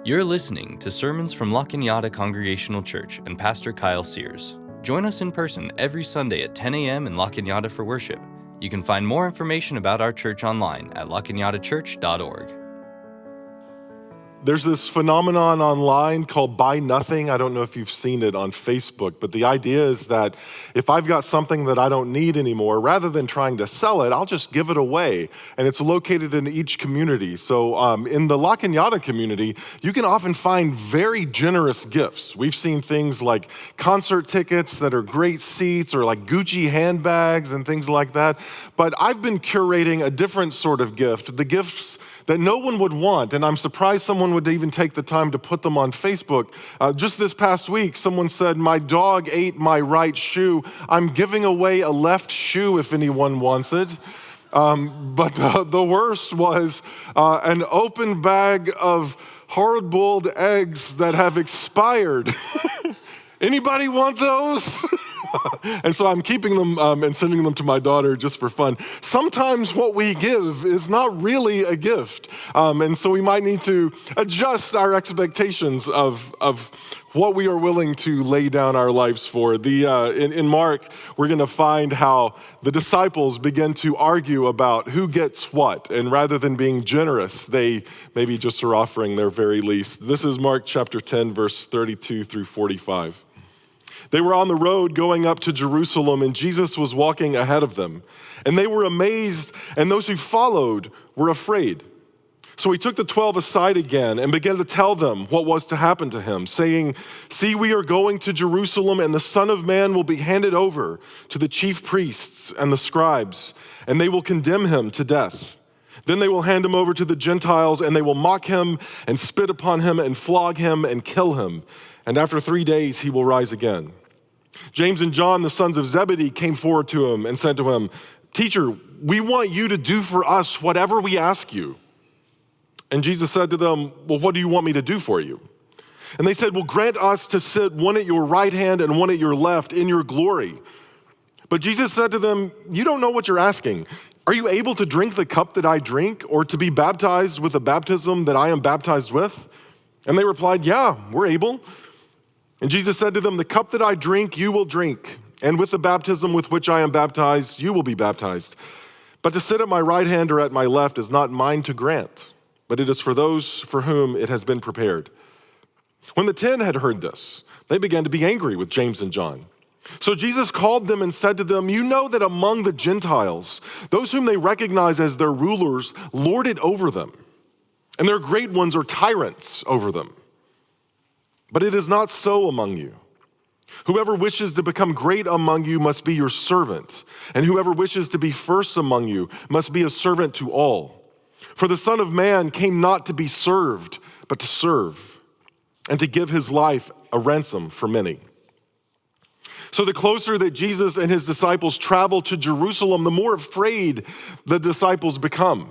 You're listening to sermons from La Cañada Congregational Church and Pastor Kyle Sears. Join us in person every Sunday at 10 a.m. in La Cañada for worship. You can find more information about our church online at lacañadachurch.org. There's this phenomenon online called Buy Nothing. I don't know if you've seen it on Facebook, but the idea is that if I've got something that I don't need anymore, rather than trying to sell it, I'll just give it away. And it's located in each community. So in the La Cañada community, you can often find very generous gifts. We've seen things like concert tickets that are great seats, or like Gucci handbags and things like that. But I've been curating a different sort of gift, the gifts that no one would want, and I'm surprised someone would even take the time to put them on Facebook. Just this past week, someone said, "My dog ate my right shoe. I'm giving away a left shoe if anyone wants it." But the worst was an open bag of hard-boiled eggs that have expired. Anybody want those? And so I'm keeping them and sending them to my daughter just for fun. Sometimes what we give is not really a gift. And so we might need to adjust our expectations of what we are willing to lay down our lives for. In Mark, we're going to find how the disciples begin to argue about who gets what. And rather than being generous, they maybe just are offering their very least. This is Mark chapter 10, verse 32 through 45. They were on the road going up to Jerusalem, and Jesus was walking ahead of them. And they were amazed, and those who followed were afraid. So he took the 12 aside again and began to tell them what was to happen to him, saying, "See, we are going to Jerusalem, and the Son of Man will be handed over to the chief priests and the scribes, and they will condemn him to death. Then they will hand him over to the Gentiles, and they will mock him and spit upon him and flog him and kill him. And after 3 days he will rise again." James and John, the sons of Zebedee, came forward to him and said to him, "Teacher, we want you to do for us whatever we ask you." And Jesus said to them, "Well, what do you want me to do for you?" And they said, "Well, grant us to sit one at your right hand and one at your left in your glory." But Jesus said to them, "You don't know what you're asking. Are you able to drink the cup that I drink, or to be baptized with the baptism that I am baptized with?" And they replied, "Yeah, we're able." And Jesus said to them, "The cup that I drink, you will drink, and with the baptism with which I am baptized, you will be baptized. But to sit at my right hand or at my left is not mine to grant, but it is for those for whom it has been prepared." When the 10 had heard this, they began to be angry with James and John. So Jesus called them and said to them, "You know that among the Gentiles, those whom they recognize as their rulers lord it over them, and their great ones are tyrants over them. But it is not so among you. Whoever wishes to become great among you must be your servant, and whoever wishes to be first among you must be a servant to all. For the Son of Man came not to be served, but to serve, and to give his life a ransom for many." So the closer that Jesus and his disciples travel to Jerusalem, the more afraid the disciples become.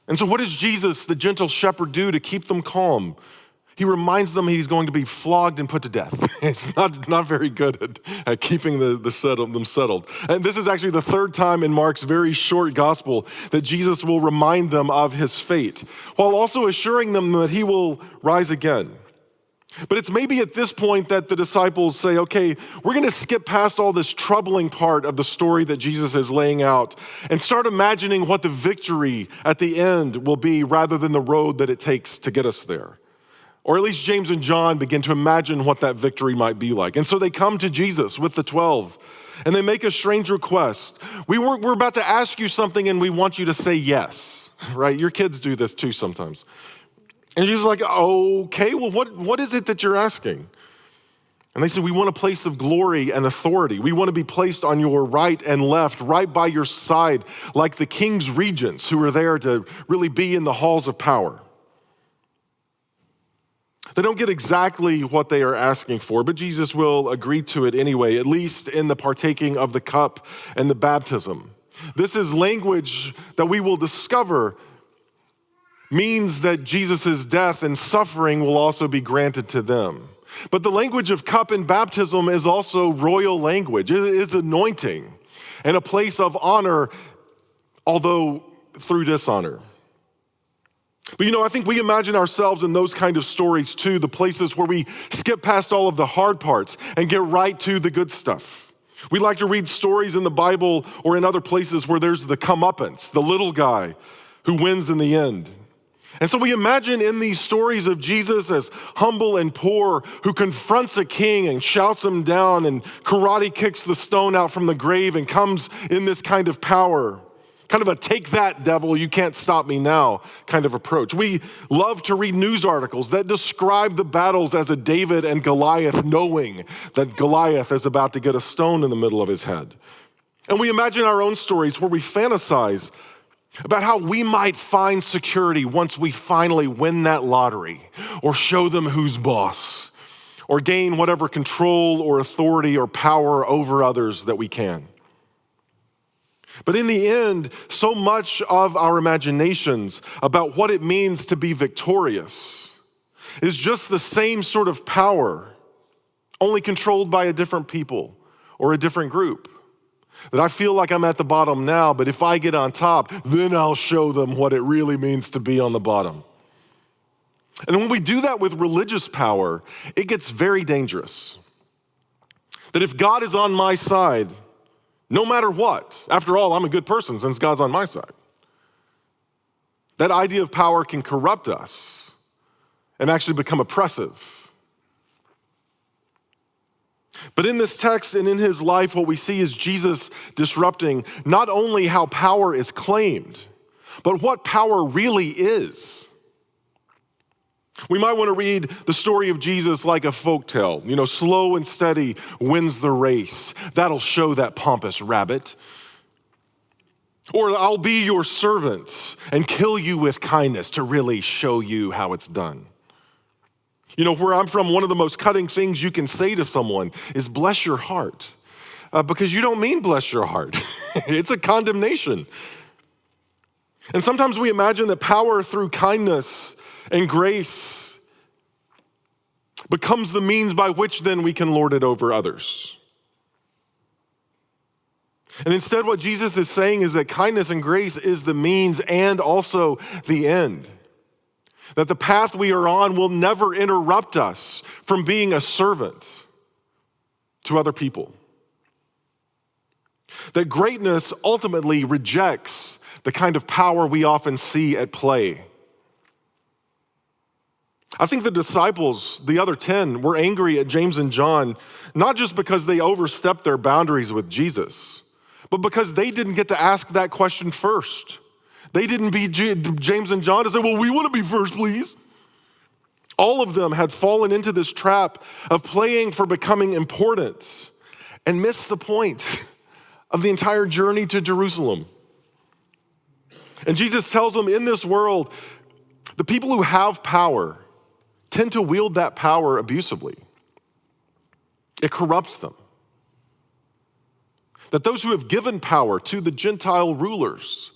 And so what does Jesus, the gentle shepherd, do to keep them calm? He reminds them he's going to be flogged and put to death. It's not very good at keeping them settled. And this is actually the third time in Mark's very short gospel that Jesus will remind them of his fate, while also assuring them that he will rise again. But it's maybe at this point that the disciples say, "Okay, we're going to skip past all this troubling part of the story that Jesus is laying out and start imagining what the victory at the end will be, rather than the road that it takes to get us there." Or at least James and John begin to imagine what that victory might be like. And so they come to Jesus with the 12, and they make a strange request. We're about to ask you something, and we want you to say yes, right? Your kids do this too sometimes. And Jesus is like, "Okay, well, what is it that you're asking?" And they said, "We want a place of glory and authority. We want to be placed on your right and left, right by your side, like the king's regents who are there to really be in the halls of power." They don't get exactly what they are asking for, but Jesus will agree to it anyway, at least in the partaking of the cup and the baptism. This is language that we will discover means that Jesus' death and suffering will also be granted to them. But the language of cup and baptism is also royal language. It is anointing and a place of honor, although through dishonor. But I think we imagine ourselves in those kind of stories too, the places where we skip past all of the hard parts and get right to the good stuff. We like to read stories in the Bible or in other places where there's the comeuppance, the little guy who wins in the end. And so we imagine in these stories of Jesus as humble and poor, who confronts a king and shouts him down and karate kicks the stone out from the grave and comes in this kind of power, kind of a take that devil, you can't stop me now kind of approach. We love to read news articles that describe the battles as a David and Goliath, knowing that Goliath is about to get a stone in the middle of his head. And we imagine our own stories where we fantasize about how we might find security once we finally win that lottery, or show them who's boss, or gain whatever control or authority or power over others that we can. But in the end, so much of our imaginations about what it means to be victorious is just the same sort of power, only controlled by a different people or a different group. That I feel like I'm at the bottom now, but if I get on top, then I'll show them what it really means to be on the bottom. And when we do that with religious power, it gets very dangerous. That if God is on my side, no matter what, after all, I'm a good person since God's on my side, that idea of power can corrupt us and actually become oppressive. But in this text and in his life, what we see is Jesus disrupting not only how power is claimed, but what power really is. We might want to read the story of Jesus like a folktale. Slow and steady wins the race. That'll show that pompous rabbit. Or I'll be your servant and kill you with kindness to really show you how it's done. Where I'm from, one of the most cutting things you can say to someone is bless your heart, because you don't mean bless your heart. It's a condemnation. And sometimes we imagine that power through kindness and grace becomes the means by which then we can lord it over others. And instead, what Jesus is saying is that kindness and grace is the means and also the end. That the path we are on will never interrupt us from being a servant to other people. That greatness ultimately rejects the kind of power we often see at play. I think the disciples, the other 10, were angry at James and John, not just because they overstepped their boundaries with Jesus, but because they didn't get to ask that question first. They didn't be James and John to say, well, we want to be first, please. All of them had fallen into this trap of playing for becoming important and missed the point of the entire journey to Jerusalem. And Jesus tells them in this world, the people who have power tend to wield that power abusively. It corrupts them. That those who have given power to the Gentile rulers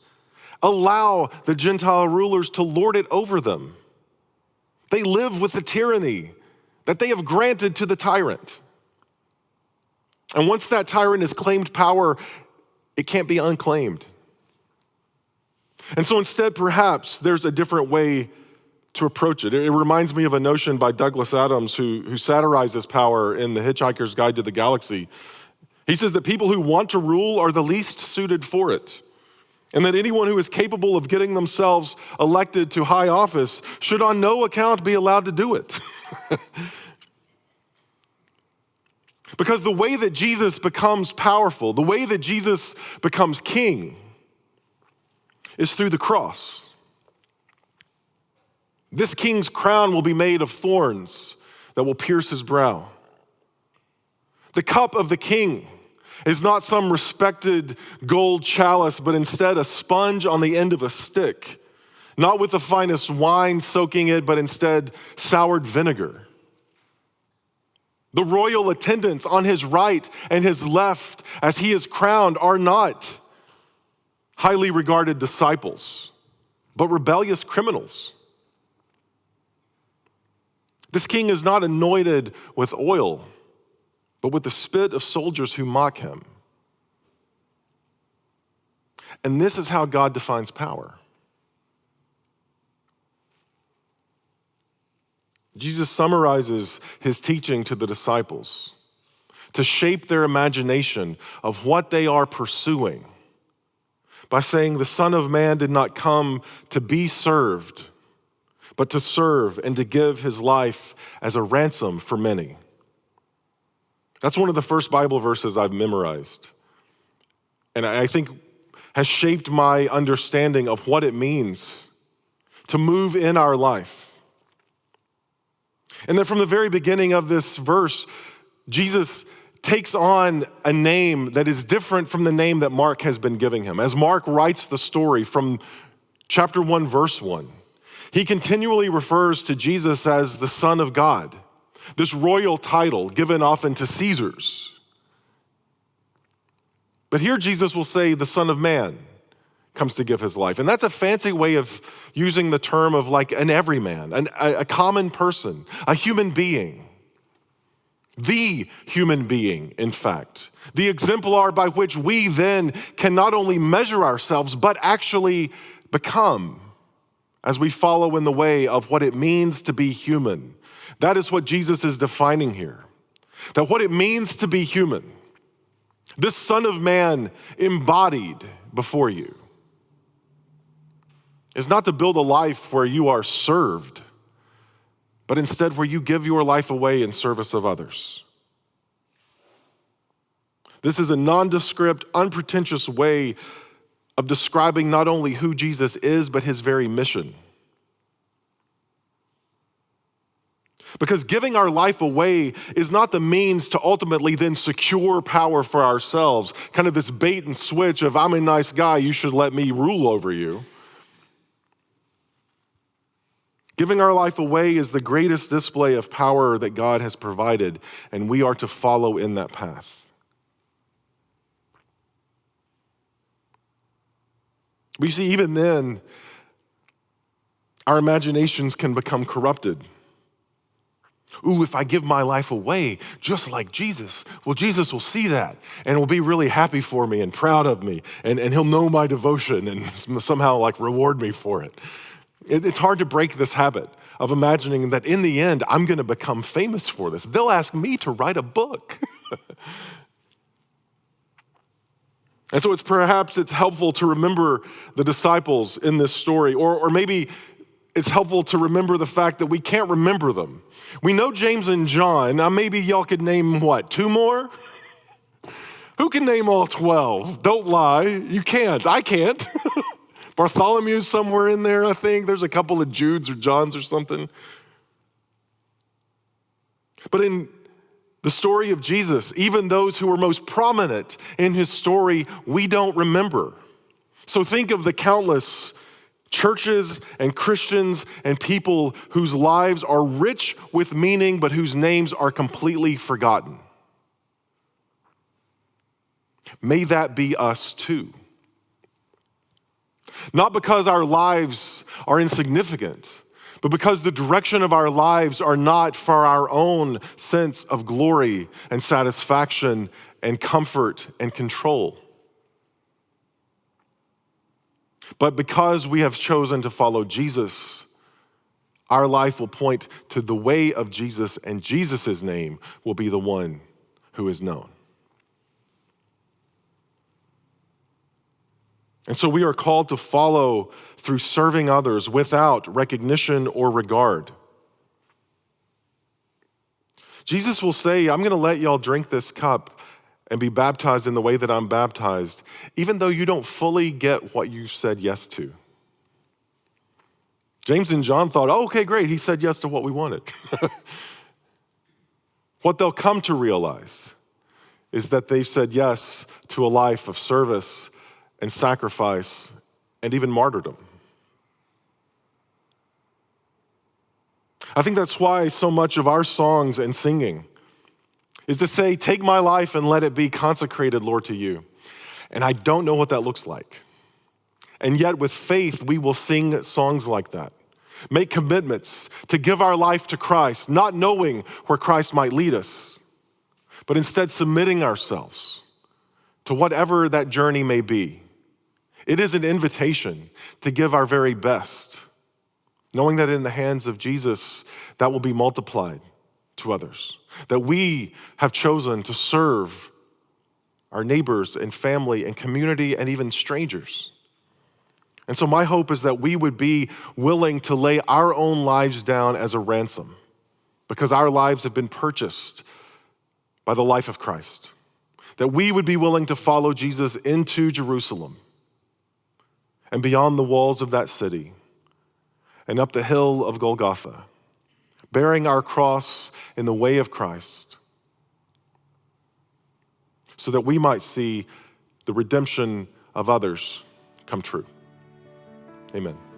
allow the Gentile rulers to lord it over them. They live with the tyranny that they have granted to the tyrant. And once that tyrant has claimed power, it can't be unclaimed. And so instead, perhaps, there's a different way to approach it. It reminds me of a notion by Douglas Adams who satirizes power in The Hitchhiker's Guide to the Galaxy. He says that people who want to rule are the least suited for it. And that anyone who is capable of getting themselves elected to high office should on no account be allowed to do it. Because the way that Jesus becomes powerful, the way that Jesus becomes king, is through the cross. This king's crown will be made of thorns that will pierce his brow. The cup of the king is not some respected gold chalice, but instead a sponge on the end of a stick, not with the finest wine soaking it, but instead soured vinegar. The royal attendants on his right and his left, as he is crowned, are not highly regarded disciples, but rebellious criminals. This king is not anointed with oil, but with the spit of soldiers who mock him. And this is how God defines power. Jesus summarizes his teaching to the disciples to shape their imagination of what they are pursuing by saying the Son of Man did not come to be served, but to serve and to give his life as a ransom for many. That's one of the first Bible verses I've memorized, and I think has shaped my understanding of what it means to move in our life. And then from the very beginning of this verse, Jesus takes on a name that is different from the name that Mark has been giving him. As Mark writes the story from chapter 1, verse 1, he continually refers to Jesus as the Son of God, this royal title given often to Caesars. But here Jesus will say the Son of Man comes to give his life. And that's a fancy way of using the term of like an everyman, a common person, a human being. The human being, in fact. The exemplar by which we then can not only measure ourselves, but actually become as we follow in the way of what it means to be human. That is what Jesus is defining here. That what it means to be human, this Son of Man embodied before you, is not to build a life where you are served, but instead where you give your life away in service of others. This is a nondescript, unpretentious way of describing not only who Jesus is, but his very mission. Because giving our life away is not the means to ultimately then secure power for ourselves, kind of this bait and switch of I'm a nice guy, you should let me rule over you. Giving our life away is the greatest display of power that God has provided, and we are to follow in that path. We see even then, our imaginations can become corrupted. Ooh, if I give my life away just like Jesus, well, Jesus will see that and will be really happy for me and proud of me, and he'll know my devotion and somehow like reward me for it. It's hard to break this habit of imagining that in the end, I'm going to become famous for this. They'll ask me to write a book. And so it's helpful to remember the disciples in this story, or maybe it's helpful to remember the fact that we can't remember them. We know James and John. Now maybe y'all could name what, 2 more? Who can name all 12? Don't lie. You can't. I can't. Bartholomew's somewhere in there, I think. There's a couple of Judes or Johns or something. But in the story of Jesus, even those who were most prominent in his story, we don't remember. So think of the countless churches and Christians and people whose lives are rich with meaning, but whose names are completely forgotten. May that be us too. Not because our lives are insignificant, but because the direction of our lives are not for our own sense of glory and satisfaction and comfort and control, but because we have chosen to follow Jesus, our life will point to the way of Jesus, and Jesus' name will be the one who is known. And so we are called to follow through serving others without recognition or regard. Jesus will say, I'm going to let y'all drink this cup and be baptized in the way that I'm baptized, even though you don't fully get what you said yes to. James and John thought, oh, okay, great, he said yes to what we wanted. What they'll come to realize is that they've said yes to a life of service and sacrifice, and even martyrdom. I think that's why so much of our songs and singing is to say, take my life and let it be consecrated, Lord, to you. And I don't know what that looks like. And yet with faith, we will sing songs like that. Make commitments to give our life to Christ, not knowing where Christ might lead us, but instead submitting ourselves to whatever that journey may be. It is an invitation to give our very best, knowing that in the hands of Jesus, that will be multiplied to others, that we have chosen to serve our neighbors and family and community and even strangers. And so my hope is that we would be willing to lay our own lives down as a ransom because our lives have been purchased by the life of Christ. That we would be willing to follow Jesus into Jerusalem and beyond the walls of that city and up the hill of Golgotha, bearing our cross in the way of Christ so that we might see the redemption of others come true. Amen.